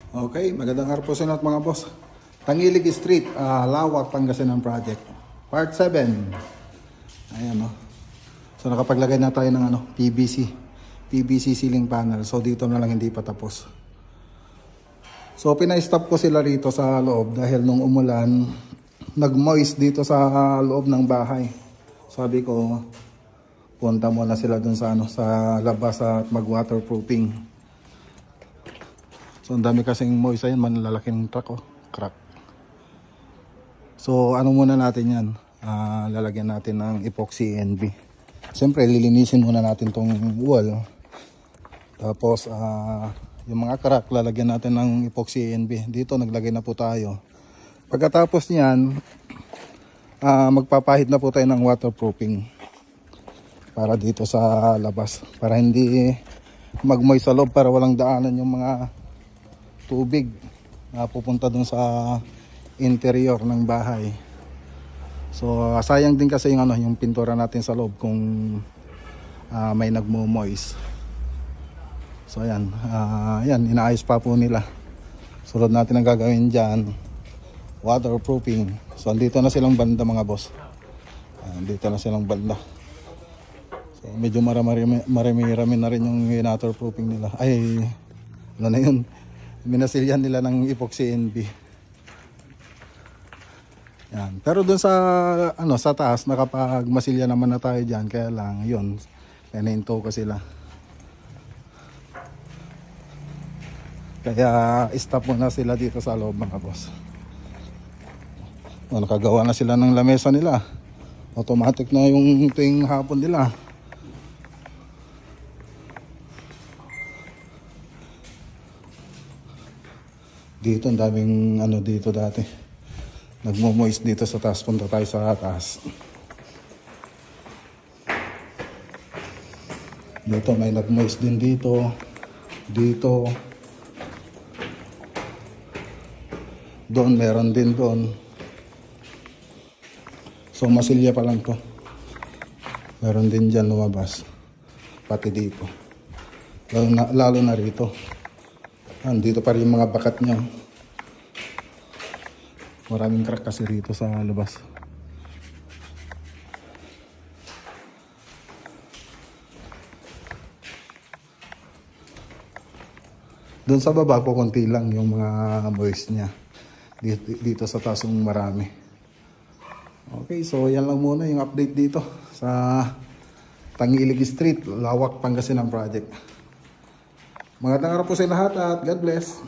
Okay, magandang araw po sa inyo mga boss. Tangilig Street, Lawak, Pangasinan Project. Part 7. Ayan o. So nakapaglagay na tayo ng PVC ceiling panel. So dito na lang hindi pa tapos. So pinay-stop ko sila rito sa loob dahil nung umulan, nag-moist dito sa loob ng bahay. Sabi ko, punta muna sila dun sa sa labas at mag-waterproofing. So ang dami kasing moist, ayun, manlalaking truck crack. So ano muna natin yan, lalagyan natin ng epoxy NB. Siyempre lilinisin muna natin tong wall. Tapos yung mga crack lalagyan natin ng epoxy NB. Dito naglagay na po tayo. Pagkatapos niyan, magpapahid na po tayo ng waterproofing para dito sa labas, para hindi mag-moist sa loob, para walang daanan yung mga tubig na pupunta dun sa interior ng bahay. So sayang din kasi yung pintura natin sa loob kung may nagmo-moist. So ayan, ayan, inaayos pa po nila. Sunod natin ang gagawin dyan, waterproofing. So andito na silang banda mga boss. Andito na silang banda. So medyo marami na rin yung waterproofing nila. Ay, ano na yun, minasilyan nila ng epoxy NB. Yan. Pero dun sa sa taas nakapagmasilya naman na tayo diyan, kaya lang yun, pinahinto ko sila. Kaya stop muna sila dito sa loob mga boss. Nakagawa na sila ng lamesa nila. Automatic na yung tuwing hapon nila. Dito ang daming dito dati. Nagmo-moist dito sa taas. Punta tayo sa taas. Dito may nag-moist din dito. Dito. Doon meron din doon. So masilya pa lang to. Meron din dyan lumabas. Pati dito. Lalo na rito. Dito pa rin yung mga bakat niya. Maraming crack kasi rito sa labas. Doon sa baba po konti lang yung mga moist niya. Dito sa taas yung marami. Okay, so yan lang muna yung update dito sa Tangilig Street, Lawak, Pangasinan Project. Magandang araw po sa lahat at God bless.